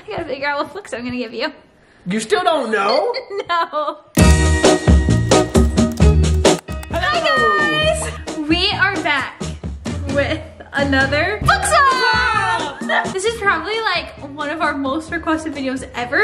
I gotta figure out what books I'm gonna give you. You still don't know? No. Hi guys! We are back with another book swap! This is probably like one of our most requested videos ever,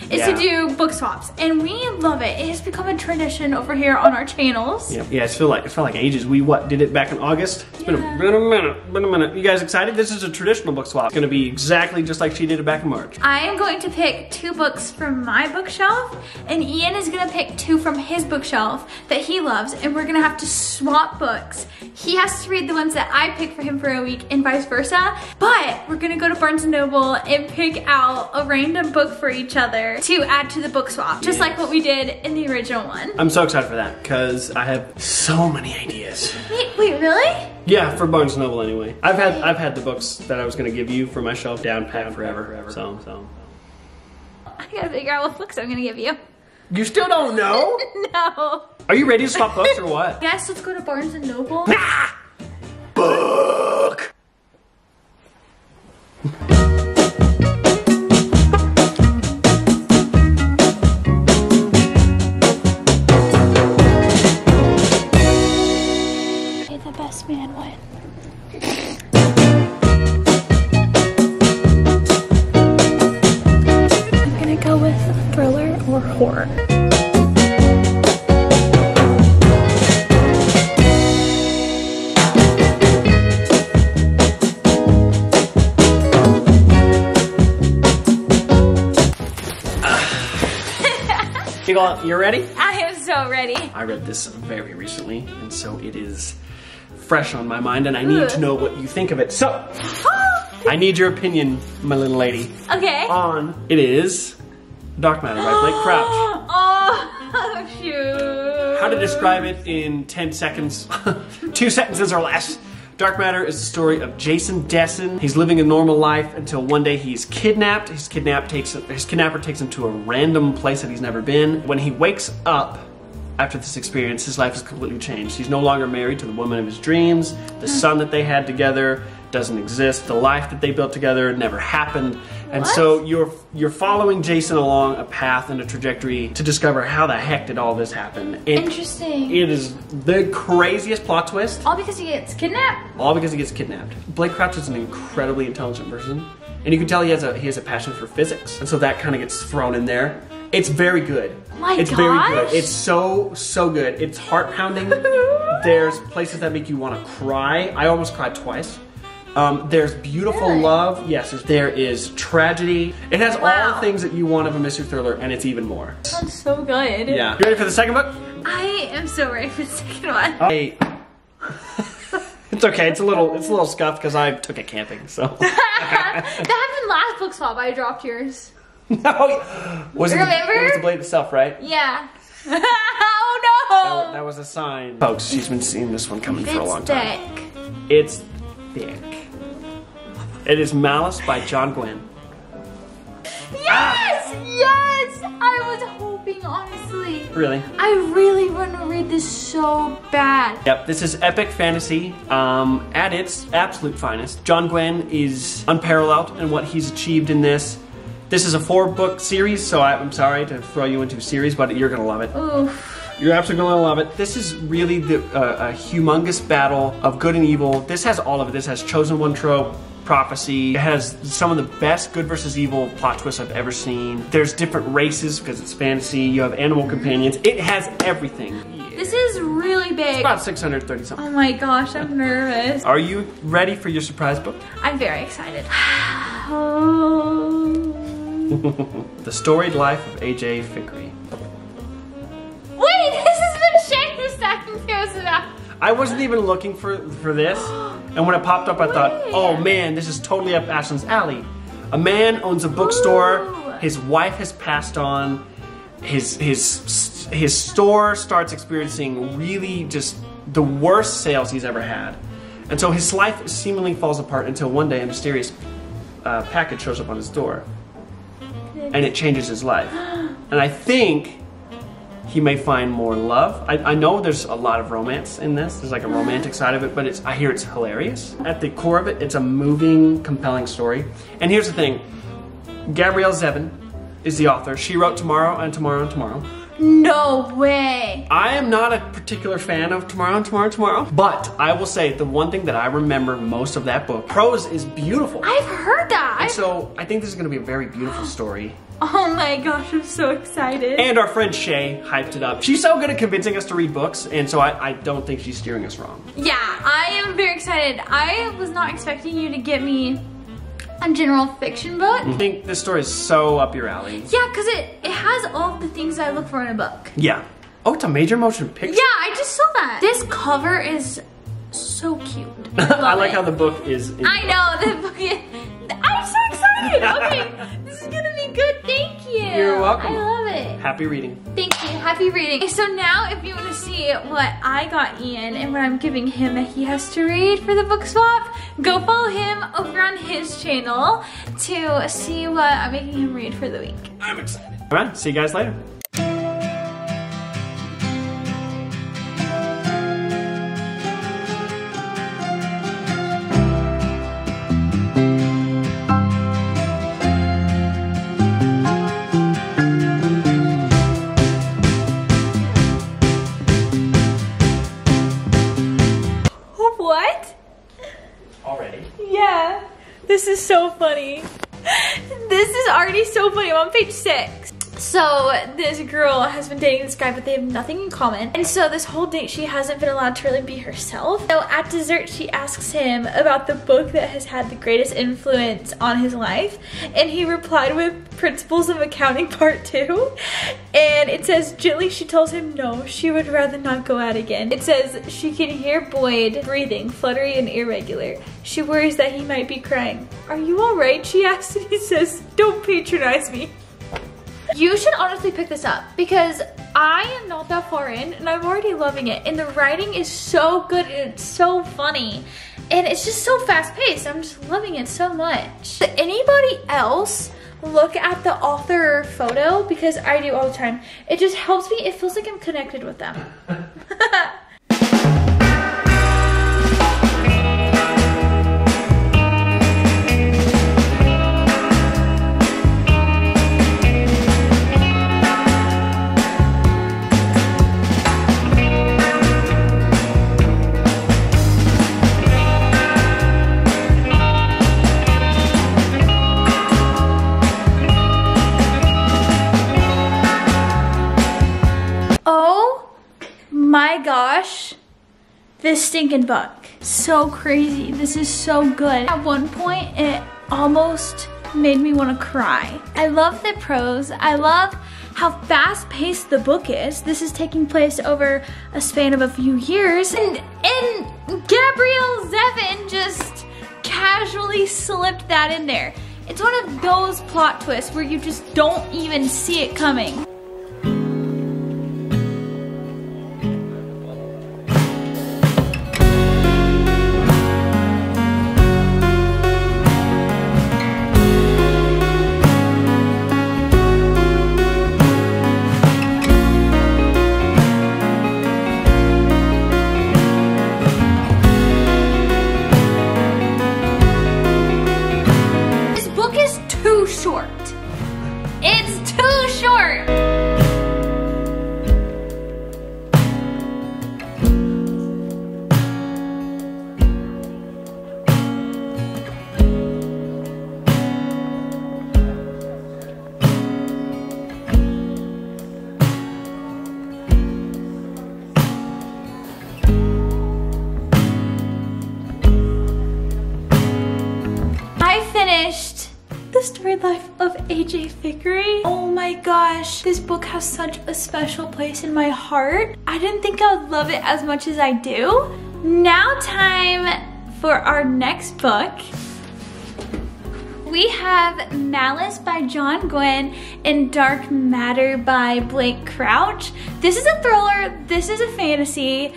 is to do book swaps. And we love it. It has become a tradition over here on our channels. Yeah, it felt like ages. We did it back in August? It's been a minute. You guys excited? This is a traditional book swap. It's gonna be exactly just like she did it back in March. I am going to pick 2 books from my bookshelf, and Ian is gonna pick 2 from his bookshelf that he loves, and we're gonna have to swap books. He has to read the ones that I pick for him for a week and vice versa, but we're gonna go to Barnes & Noble and pick out a random book for each other to add to the book swap, just like what we did in the original one. I'm so excited for that because I have so many ideas. Wait, really? Yeah, for Barnes & Noble anyway. I've had the books that I was gonna give you for my shelf down pat forever. So. I gotta figure out what books I'm gonna give you. You still don't know? No. Are you ready to swap books or what? Yes, let's go to Barnes & Noble. Book! May the best man win. I'm gonna go with thriller or horror. You ready? I am so ready. I read this very recently, and so it is fresh on my mind, and I need to know what you think of it. So, I need your opinion, my little lady. Okay. It is Dark Matter by Blake Crouch. Oh, shoot. How to describe it in 10 seconds, 2 sentences or less. Dark Matter is the story of Jason Desson. He's living a normal life until one day he's kidnapped. His kidnapper takes him to a random place that he's never been. When he wakes up after this experience, his life is completely changed. He's no longer married to the woman of his dreams. The son that they had together doesn't exist. The life that they built together never happened. And so you're following Jason along a path and a trajectory to discover how the heck did all this happen. Interesting. It is the craziest plot twist. All because he gets kidnapped? All because he gets kidnapped. Blake Crouch is an incredibly intelligent person, and you can tell he has a passion for physics, and so that kind of gets thrown in there. It's very good. It's very good. It's so good. It's heart pounding. There's places that make you want to cry. I almost cried twice. There's beautiful love. Yes, there is tragedy. It has all the things that you want of a mystery thriller, and it's even more. Sounds so good. Yeah. You ready for the second book? I am so ready for the second one. Hey. It's okay. It's a little scuffed because I took it camping. So. That happened last book swap. I dropped yours. No. Was Remember? It was the blade itself, right? Yeah. Oh no. That was a sign. Folks, she's been seeing this one coming for a long time. Thick. It's thick. It is Malice by John Gwynne. Yes! Yes! I was hoping, honestly. Really? I really want to read this so bad. Yep, this is epic fantasy at its absolute finest. John Gwynne is unparalleled in what he's achieved in this. This is a 4-book series, so I'm sorry to throw you into a series, but you're gonna love it. Oof. You're absolutely gonna love it. This is really a humongous battle of good and evil. This has all of it. This has chosen one trope, prophecy. It has some of the best good versus evil plot twists I've ever seen. There's different races because it's fantasy. You have animal companions. It has everything. Yeah. This is really big. It's about 630 something. Oh my gosh, I'm nervous. Are you ready for your surprise book? I'm very excited. The Storied Life of A.J. Fikry. Wait, this has been Shane stacking throws about. I wasn't even looking for this, and when it popped up, I thought, oh man, this is totally up Ashlyn's alley. A man owns a bookstore. His wife has passed on. His store starts experiencing really just the worst sales he's ever had, and so his life seemingly falls apart until one day a mysterious package shows up on his door, and it changes his life. And I think he may find more love. I know there's a lot of romance in this. There's like a romantic side of it, but I hear it's hilarious. At the core of it, it's a moving, compelling story. And here's the thing. Gabrielle Zevin is the author. She wrote Tomorrow and Tomorrow and Tomorrow. No way. I am not a particular fan of Tomorrow and Tomorrow and Tomorrow, but I will say the one thing that I remember most of that book, prose is beautiful. I've heard that. And so I think this is gonna be a very beautiful story. Oh my gosh, I'm so excited. And our friend Shay hyped it up. She's so good at convincing us to read books, and so I don't think she's steering us wrong. Yeah, I am very excited. I was not expecting you to get me a general fiction book. I think this story is so up your alley. Yeah, because it has all the things I look for in a book. Yeah. Oh, it's a major motion picture? Yeah, I just saw that. This cover is so cute. I like how the book is. I know, the book is. I'm so excited. Okay, this is gonna be good. Thank you. You're welcome. I love it. Happy reading. Thank you. Happy reading. So now if you want to see what I got Ian and what I'm giving him that he has to read for the book swap, go follow him over on his channel to see what I'm making him read for the week. I'm excited. All right, see you guys later. What? Already? Yeah. This is so funny. This is already so funny. I'm on page 6. So this girl has been dating this guy, but they have nothing in common. And so this whole date, she hasn't been allowed to really be herself. So at dessert, she asks him about the book that has had the greatest influence on his life. And he replied with Principles of Accounting Part 2. And it says, gently she tells him no, she would rather not go out again. It says, she can hear Boyd breathing, fluttery and irregular. She worries that he might be crying. Are you all right? She asks, and he says, don't patronize me. You should honestly pick this up because I am not that far in and I'm already loving it. And the writing is so good and it's so funny. And it's just so fast paced. I'm just loving it so much. Did anybody else look at the author photo? Because I do all the time. It just helps me. It feels like I'm connected with them. My gosh, this stinking book. So crazy. This is so good. At one point, it almost made me want to cry. I love the prose. I love how fast-paced the book is. This is taking place over a span of a few years. And Gabrielle Zevin just casually slipped that in there. It's one of those plot twists where you just don't even see it coming. It's too short. I finished The Story Life of AJ Vickery. Oh my gosh, this book has such a special place in my heart. I didn't think I would love it as much as I do. Now time for our next book. We have Malice by John Gwynne and Dark Matter by Blake Crouch. This is a thriller, this is a fantasy,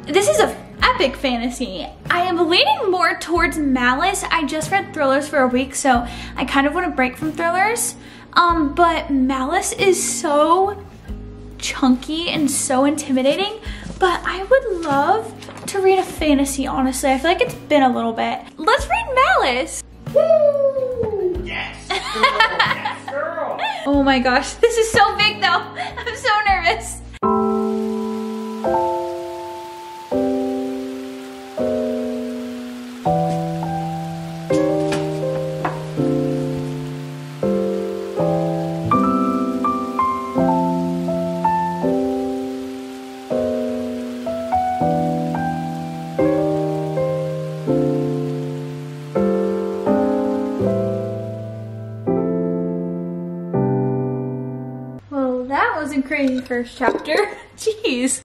this is a epic fantasy. I am leaning more towards Malice. I just read thrillers for a week, so I kind of want to break from thrillers. But Malice is so chunky and so intimidating, but I would love to read a fantasy, honestly. I feel like it's been a little bit. Let's read Malice. Woo! Yes! Yes, girl. Oh my gosh, this is so big though. I'm so nervous. That was a crazy first chapter. Jeez.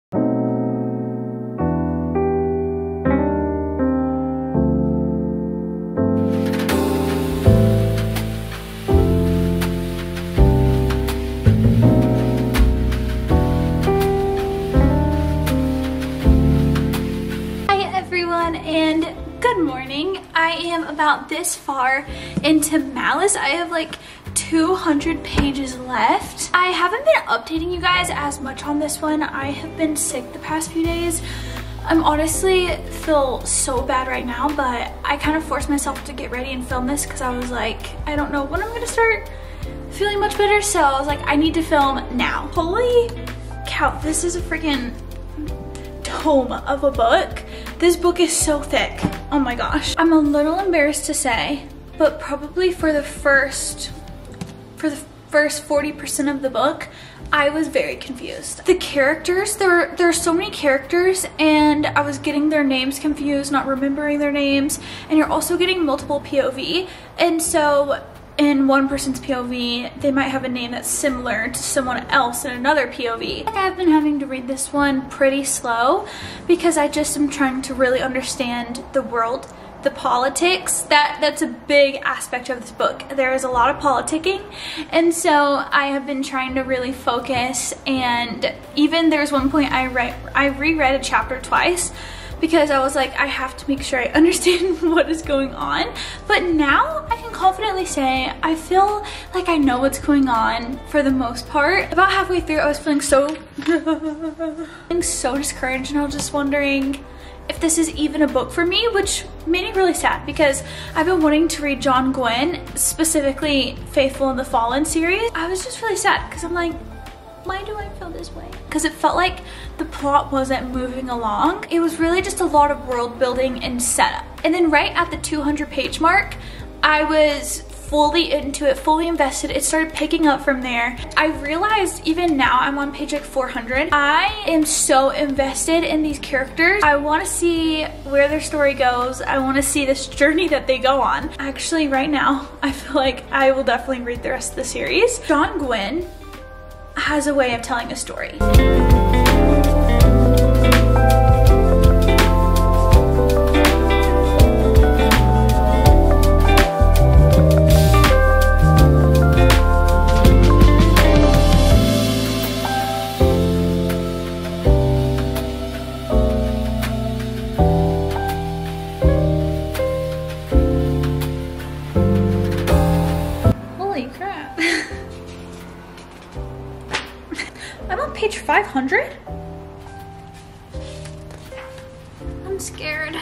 Hi everyone and good morning. I am about this far into Malice. I have like 200 pages left. I haven't been updating you guys as much on this one. I have been sick the past few days. I'm honestly feel so bad right now, but I kind of forced myself to get ready and film this because I was like, I don't know when I'm gonna start feeling much better, so I was like, I need to film now. Holy cow, this is a freaking tome of a book. This book is so thick. Oh my gosh. I'm a little embarrassed to say, but probably for the first 40% of the book, I was very confused. The characters, there are so many characters and I was getting their names confused, not remembering their names, and you're also getting multiple POV. And so in one person's POV, they might have a name that's similar to someone else in another POV. I've been having to read this one pretty slow because I just am trying to really understand the world, the politics. That's a big aspect of this book. There is a lot of politicking, and so I have been trying to really focus, and even there's one point I reread a chapter twice because I was like, I have to make sure I understand what is going on. But now I can confidently say I feel like I know what's going on for the most part. About halfway through, I was feeling so discouraged, and I was just wondering if this is even a book for me, which made me really sad because I've been wanting to read John Gwynne, specifically Faithful and the Fallen series. I was just really sad because I'm like, why do I feel this way? Because it felt like the plot wasn't moving along. It was really just a lot of world building and setup. And then right at the 200 page mark, I was fully into it, fully invested. It started picking up from there. I realized even now I'm on page like 400. I am so invested in these characters. I want to see where their story goes. I want to see this journey that they go on. Actually, right now, I feel like I will definitely read the rest of the series. John Gwynne has a way of telling a story. Holy crap. I'm on page 500? I'm scared.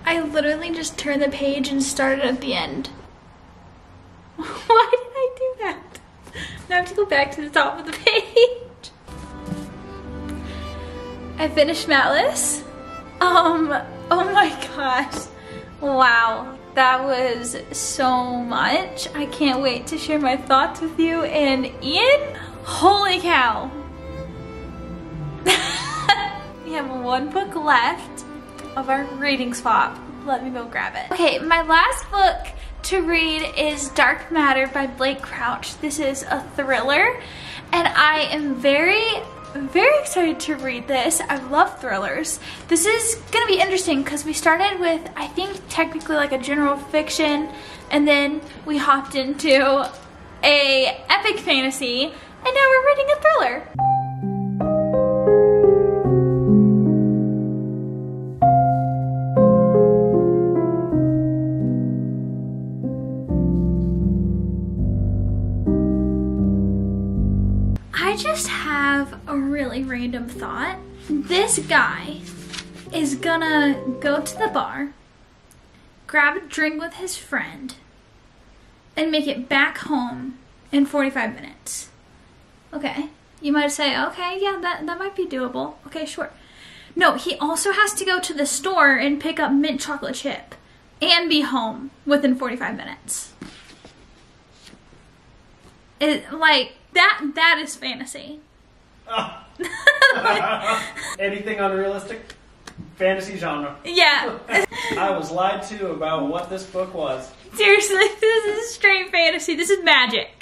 I literally just turned the page and started at the end. Why did I do that? Now I have to go back to the top of the page. I finished Malice. Oh my gosh. Wow, that was so much. I can't wait to share my thoughts with you and Ian. Holy cow. We have one book left of our reading swap. let me go grab it. Okay, my last book to read is Dark Matter by Blake Crouch. This is a thriller, and I am very excited to read this. I love thrillers. This is gonna be interesting because we started with, I think, technically like a general fiction, and then we hopped into a epic fantasy, and now we're reading a thriller. I just have a really random thought. This guy is gonna go to the bar, grab a drink with his friend, and make it back home in 45 minutes. Okay, you might say, okay, yeah, that might be doable. Okay, sure. No, he also has to go to the store and pick up mint chocolate chip and be home within 45 minutes. That is fantasy. Oh. Anything unrealistic? Fantasy genre. Yeah. I was lied to about what this book was. Seriously, this is straight fantasy. This is magic.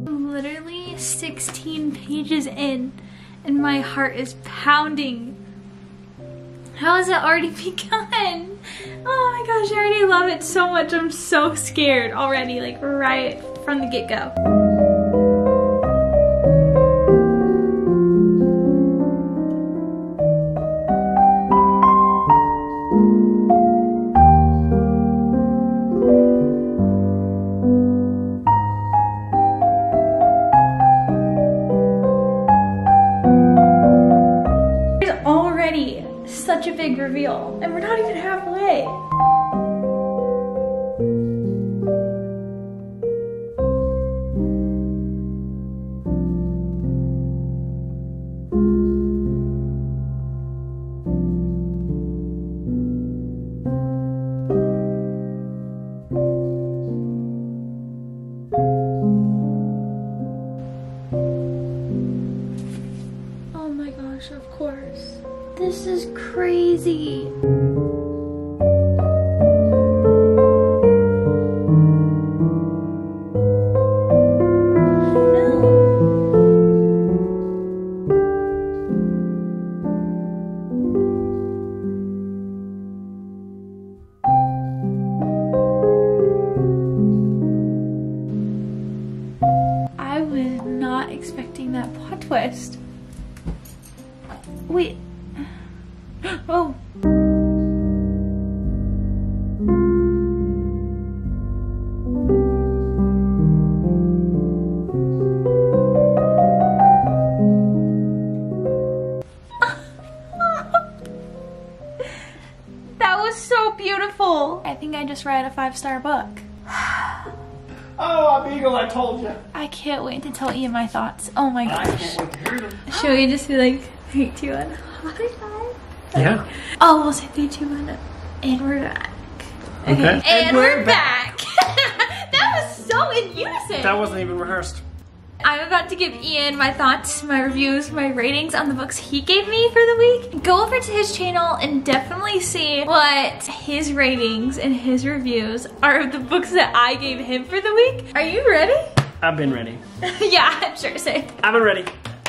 I'm literally 16 pages in, and my heart is pounding. How has it already begun? Oh my gosh, I already love it so much. I'm so scared already, like right from the get-go. There's already such a big reveal, and we're not even halfway. Oh my gosh, of course. This is crazy. I was not expecting that plot twist. Wait. Oh. That was so beautiful. I think I just read a 5-star book. Oh, Amigo, I told you. I can't wait to tell Ian my thoughts. Oh my I gosh. can't wait to hear them. Should we just be like 3, 2, 1? High five? Yeah. Oh, we'll say 3, 2, 1, and we're back. Okay. And we're back. That was so in unison. That wasn't even rehearsed. I'm about to give Ian my thoughts, my reviews, my ratings on the books he gave me for the week. Go over to his channel and definitely see what his ratings and his reviews are of the books that I gave him for the week. Are you ready? I've been ready. Yeah, I'm sure, same. I've been ready.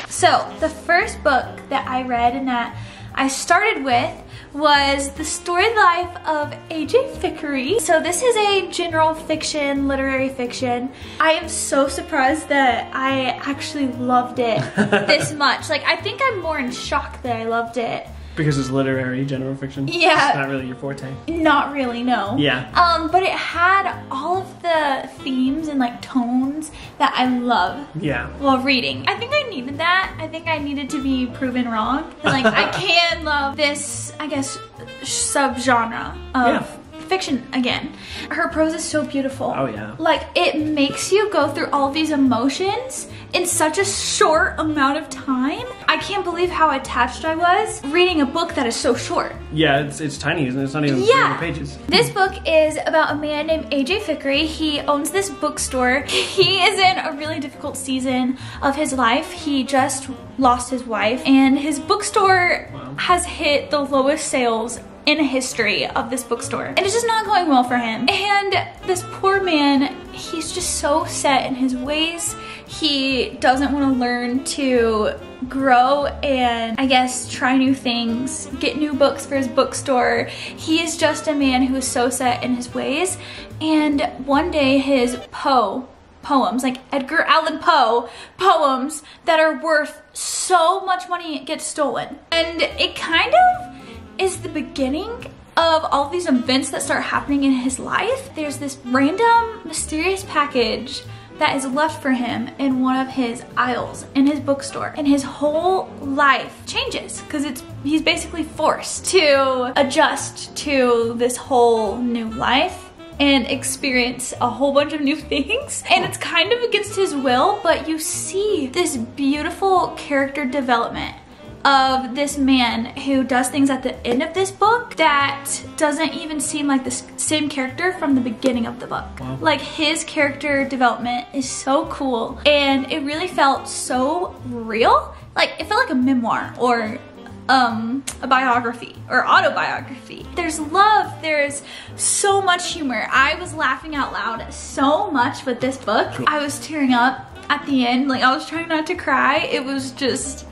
So, the first book that I read and that I started with was The Storied Life of A.J. Thickery. So this is a general fiction, literary fiction. I am so surprised that I actually loved it this much. Like, I think I'm more in shock that I loved it. Because it's literary, general fiction. Yeah. It's not really your forte. Not really, no. Yeah. But it had all of the themes and like tones that I love. Yeah. While reading. I think I needed that. I think I needed to be proven wrong. Like, I can love this, I guess, subgenre of fiction again. Her prose is so beautiful. Oh yeah. Like, it makes you go through all these emotions in such a short amount of time. I can't believe how attached I was reading a book that is so short. Yeah, it's tiny, isn't it? It's not even 300 pages. This book is about a man named AJ Fickery. He owns this bookstore. He is in a really difficult season of his life. He just lost his wife, and his bookstore has hit the lowest sales in history of this bookstore. And it's just not going well for him. And this poor man, he's just so set in his ways. He doesn't want to learn to grow and, I guess, try new things, get new books for his bookstore. He is just a man who is so set in his ways. And one day his poems, like Edgar Allan Poe poems that are worth so much money, get stolen. And it kind of is the beginning of all these events that start happening in his life. There's this random mysterious package that is left for him in one of his aisles in his bookstore, and his whole life changes because he's basically forced to adjust to this whole new life and experience a whole bunch of new things. And it's kind of against his will, but you see this beautiful character development of this man who does things at the end of this book that doesn't even seem like the same character from the beginning of the book. Wow. Like, his character development is so cool, and it really felt so real. Like, it felt like a memoir or a biography or autobiography. There's love, there's so much humor. I was laughing out loud so much with this book. I was tearing up at the end. Like, I was trying not to cry. It was just,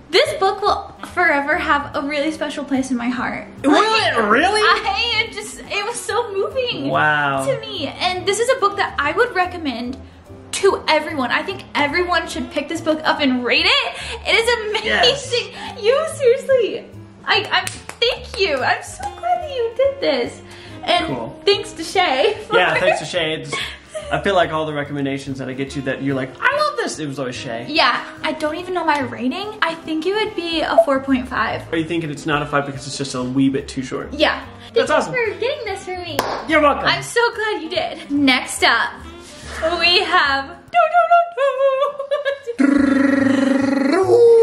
this book will forever have a really special place in my heart. Will it really? It was so moving. Wow. To me. And this is a book that I would recommend to everyone. I think everyone should pick this book up and read it. It is amazing. Yes. You seriously, thank you. I'm so glad that you did this. And cool. Thanks to Shay. Yeah, thanks to Shay. I feel like all the recommendations that I get you that you're like, I love this, it was always Shay. Yeah, I don't even know my rating. I think it would be a 4.5. Are you thinking it's not a 5 because it's just a wee bit too short? Yeah. That's awesome. Thanks for getting this for me. You're welcome. I'm so glad you did. Next up, we have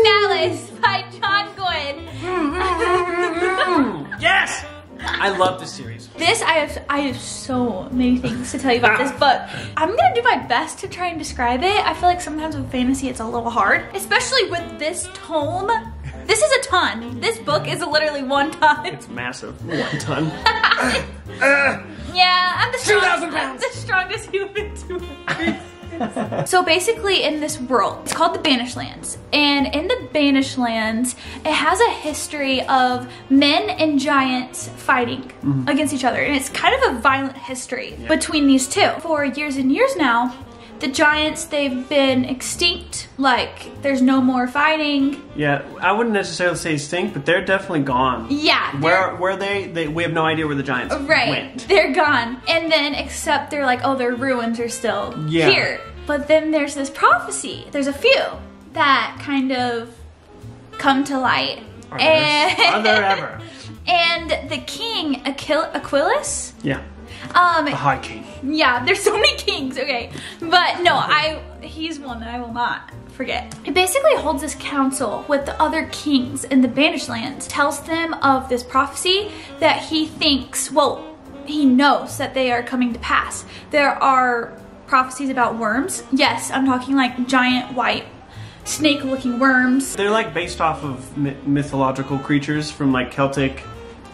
Malice by John Gwynne. Yes! I love this series. I have so many things to tell you about this book. I'm gonna do my best to try and describe it. I feel like sometimes with fantasy it's a little hard, especially with this tome. This is a ton. This book is literally 1 ton. It's massive. 1 ton. Yeah, I'm the 2,000 pounds. the strongest human to So basically in this world, it's called the Banished Lands. And in the Banished Lands, it has a history of men and giants fighting against each other. And it's kind of a violent history between these two. For years and years now, the giants, they've been extinct. Like, there's no more fighting. Yeah, I wouldn't necessarily say extinct, but they're definitely gone. Yeah. Where they we have no idea where the giants went. They're gone. And then, except they're like, oh, their ruins are still here. But then there's this prophecy. There's a few that kind of come to light. Are there ever? And the king, Aquilus? Yeah. The High King. Yeah, there's so many kings, okay. But no, he's one that I will not forget. He basically holds this council with the other kings in the Banished Lands, tells them of this prophecy that he thinks, well, he knows that they are coming to pass. There are prophecies about worms. Yes, I'm talking like giant white snake-looking worms. They're like based off of mythological creatures from like Celtic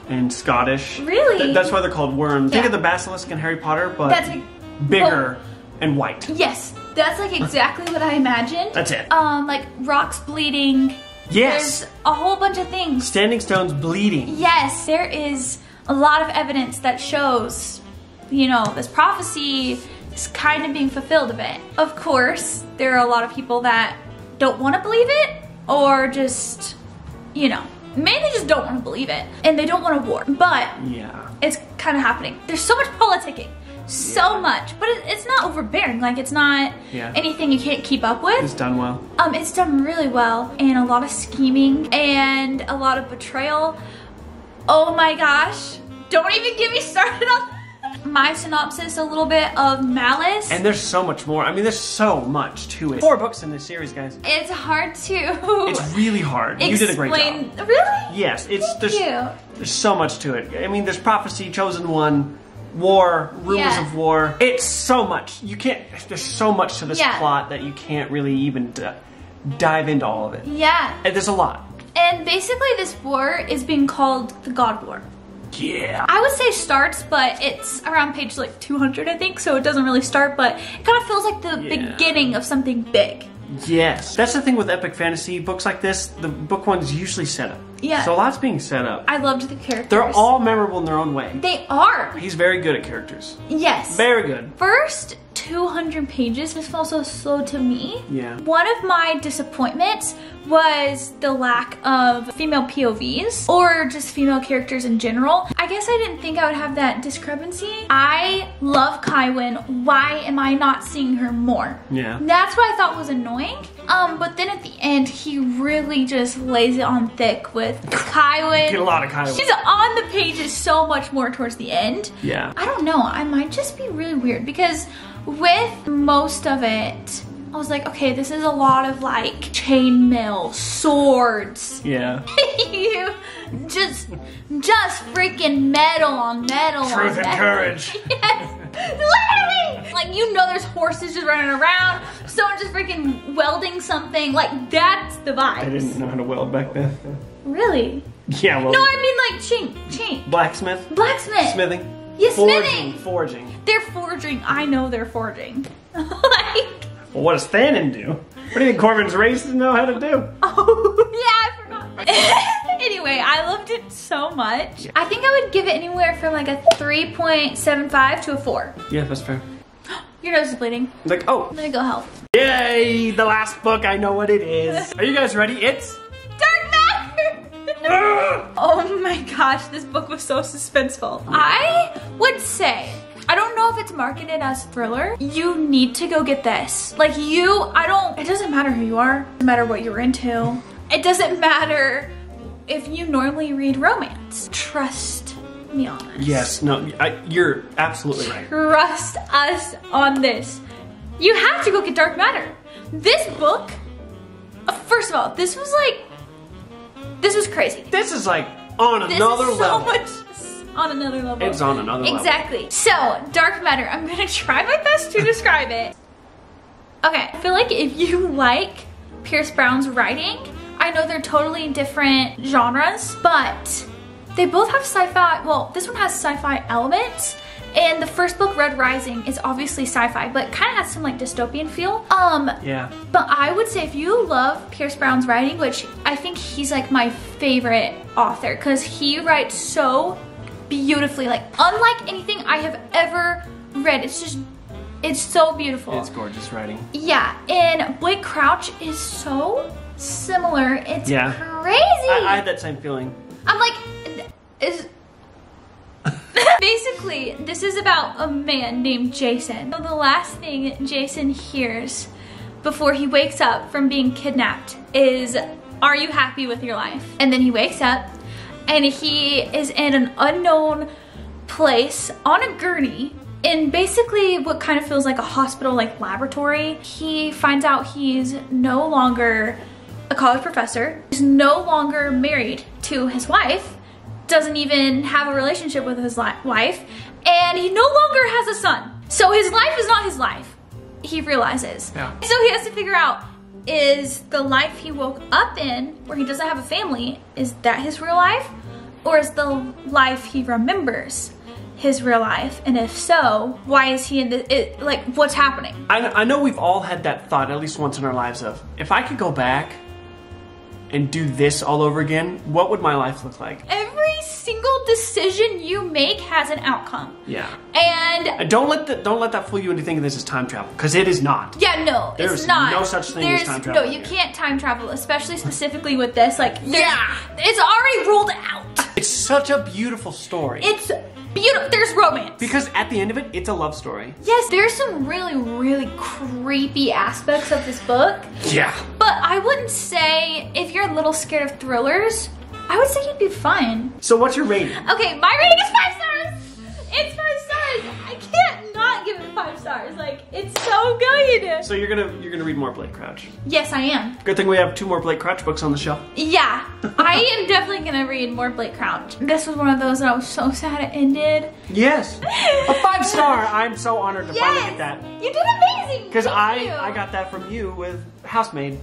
and Scottish. Really? That's why they're called worms. Think of the basilisk in Harry Potter, but bigger and white. Yes, that's like exactly what I imagined. That's it. Like rocks bleeding. Yes. There's a whole bunch of things. Standing stones bleeding. Yes, there is a lot of evidence that shows, you know, this prophecy is kind of being fulfilled a bit. Of course, there are a lot of people that don't want to believe it, or just, you know, mainly just don't want to believe it, and they don't want a war, but it's kind of happening. There's so much politicking, so much, but it's not overbearing. Like, it's not anything you can't keep up with. It's done well. It's done really well, and a lot of scheming and a lot of betrayal. Oh my gosh, Don't even get me started on my synopsis, a little bit of Malice. And there's so much more. I mean, there's so much to it. 4 books in this series, guys. It's hard to... It's really hard. You did a great job. Really? Yes. There's so much to it. I mean, there's prophecy, chosen one, war, rumors of war. It's so much. You can't... There's so much to this plot that you can't really even dive into all of it. Yeah. And there's a lot. And basically this war is being called the God War. Yeah. I would say starts, but it's around page like 200, I think, so it doesn't really start, but it kind of feels like the beginning of something big. Yes. That's the thing with epic fantasy books like this. The book one's usually set up. Yeah. So a lot's being set up. I loved the characters. They're all memorable in their own way. They are. He's very good at characters. Yes. Very good. First 200 pages, this felt so slow to me. Yeah. One of my disappointments was the lack of female POVs or just female characters in general. I guess I didn't think I would have that discrepancy. I love Kaiwin. Why am I not seeing her more? Yeah. That's what I thought was annoying. But then at the end, he really just lays it on thick with Kaiwin. Get a lot of Kaiwin. She's on the pages so much more towards the end. Yeah. I don't know, I might just be really weird because with most of it, I was like, okay, this is a lot of like chainmail, swords. Yeah. You just freaking metal on metal. Truth and courage. Yes. Literally! Like, you know there's horses just running around, someone just freaking welding something. Like, that's the vibe. I didn't know how to weld back then. Really? Yeah, well. No, I mean like chain. Blacksmith? Blacksmith. Smithing? Yeah, smithing. Forging. They're forging. I know they're forging. Like. Well, what does Thanon do? What do you think Corbin's races know how to do? Oh, yeah, I forgot. Anyway, I loved it so much. Yeah. I think I would give it anywhere from like a 3.75 to a 4. Yeah, that's fair. Your nose is bleeding. Like, oh. I'm gonna go help. Yay, the last book, I know what it is. Are you guys ready? It's... Dark Matter! Oh my gosh, this book was so suspenseful. I would say, I don't know if it's marketed as thriller. You need to go get this. Like it doesn't matter who you are. It doesn't matter what you're into. It doesn't matter if you normally read romance. Trust me on this. Yes, no, you're absolutely right. Trust us on this. You have to go get Dark Matter. This book, first of all, this was crazy. This is like on another level. Much on another level. It's on another level. Exactly. So, Dark Matter, I'm gonna try my best to describe it. Okay, I feel like if you like Pierce Brown's writing, I know they're totally different genres, but they both have sci-fi, well, this one has sci-fi elements, and the first book, Red Rising, is obviously sci-fi, but kind of has some like dystopian feel. Yeah. But I would say if you love Pierce Brown's writing, which I think he's like my favorite author, because he writes so beautifully, like unlike anything I have ever read. It's so beautiful. It's gorgeous writing. Yeah, and Blake Crouch is so similar. It's crazy. I had that same feeling. I'm like, basically, this is about a man named Jason. So the last thing Jason hears before he wakes up from being kidnapped is, "Are you happy with your life?" And then he wakes up and he is in an unknown place on a gurney in basically what kind of feels like a hospital, like laboratory. He finds out he's no longer a college professor. He's no longer married to his wife, doesn't even have a relationship with his wife, and he no longer has a son. So his life is not his life, he realizes. Yeah. So he has to figure out, is the life he woke up in, where he doesn't have a family, is that his real life? Or is the life he remembers his real life? And if so, why is he in like, what's happening? I know we've all had that thought at least once in our lives of, if I could go back and do this all over again, what would my life look like? Every single decision you make has an outcome. Yeah. And don't let that fool you into thinking this is time travel, because it is not. Yeah, no, There's it's not. no such thing as time travel. No, you can't time travel, especially specifically with this. Like, it's already ruled out. It's such a beautiful story. It's beautiful. There's romance. Because at the end of it, it's a love story. Yes, there's some really, really creepy aspects of this book. Yeah. But I wouldn't say, if you're a little scared of thrillers, I would say you'd be fine. So what's your rating? Okay, my rating is 5 stars. It's 5 stars. I can't not give it 5 stars. Like, it's so good. So you're gonna read more Blake Crouch. Yes, I am. Good thing we have 2 more Blake Crouch books on the shelf. Yeah, I am definitely gonna read more Blake Crouch. This was one of those that I was so sad it ended. Yes. A 5 star. I'm so honored to finally get that. You did amazing. Because Thank you. I got that from you with Housemaid.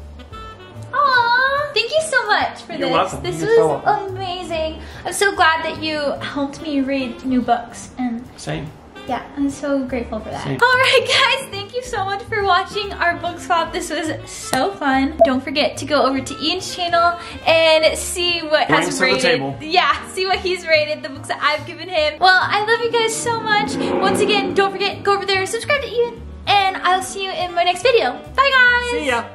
Aww, thank you so much for You're this. welcome. This You're was so welcome. amazing. I'm so glad that you helped me read new books, and Same. yeah, I'm so grateful for that. Same. All right, guys, thank you so much for watching our book swap. This was so fun. Don't forget to go over to Ian's channel and see what Brings has to the rated. table. Yeah, see what he's rated the books that I've given him. Well, I love you guys so much. Once again, don't forget, go over there, subscribe to Ian, and I'll see you in my next video. Bye, guys. See ya.